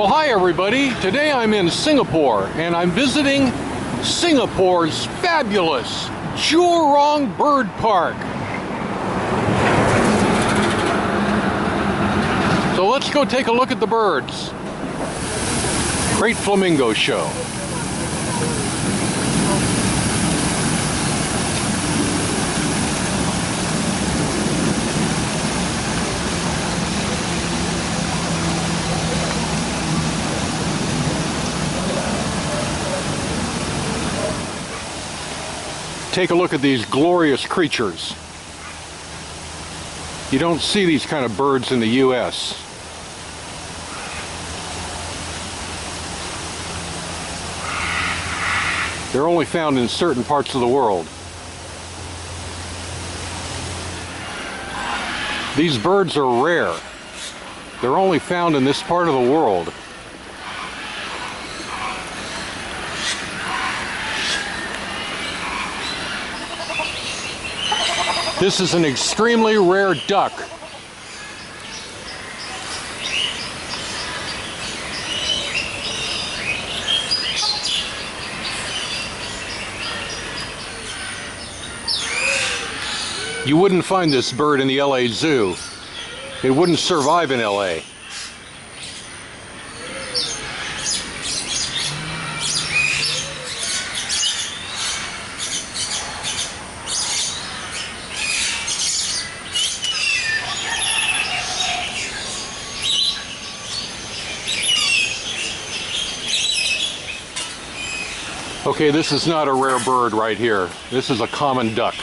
Well, hi everybody. Today I'm in Singapore and I'm visiting Singapore's fabulous Jurong Bird Park. So let's go take a look at the birds. Great flamingo show. Take a look at these glorious creatures. You don't see these kind of birds in the U.S. They're only found in certain parts of the world. These birds are rare. They're only found in this part of the world. This is an extremely rare duck. You wouldn't find this bird in the LA Zoo. It wouldn't survive in LA. Okay, this is not a rare bird right here. This is a common duck.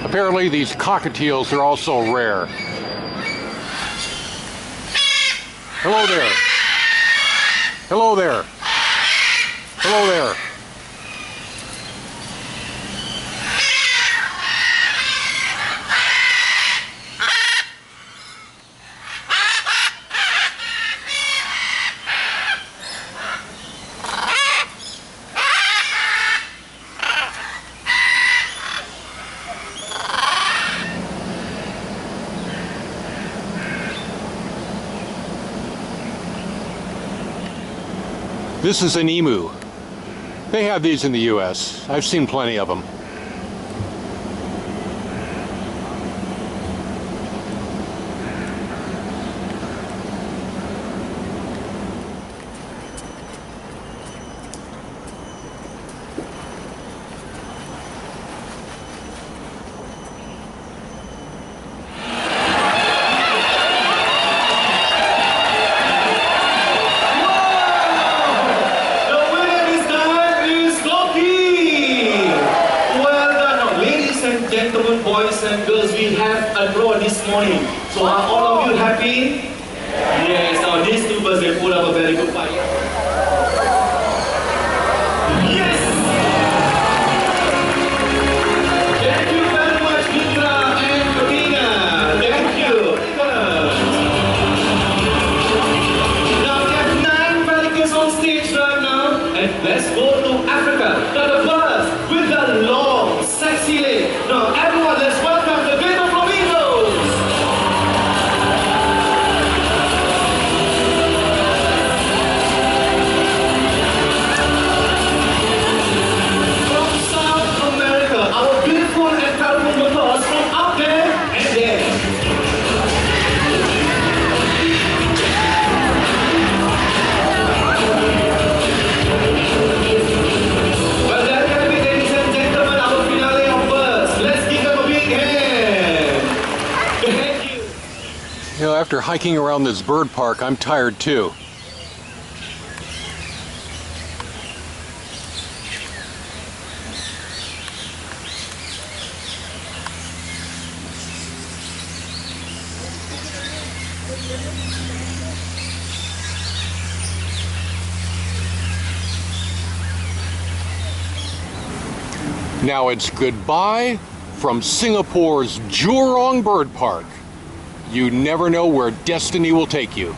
Apparently these cockatiels are also rare. Hello there. Hello there. Hello there. This is an emu. They have these in the U.S. I've seen plenty of them. Gentlemen, boys and girls, we have a draw this morning. So are all of you happy? Yes, now these two birds, they put up a very good fight. Yes! Thank you very much, Mitra and Karina. Thank you. Now we have 9 pelicans on stage right now. And let's go to Africa. Now the birds with the long, sexy leg. Now everyone, let's welcome the great flamingos. From South America, our beautiful and colorful birds from out there and there. Well, that can be, ladies and gentlemen, our finale of birds. Let's give them a big hand. Thank you. You know, after hiking around this bird park, I'm tired too. Now it's goodbye from Singapore's Jurong Bird Park. You never know where destiny will take you.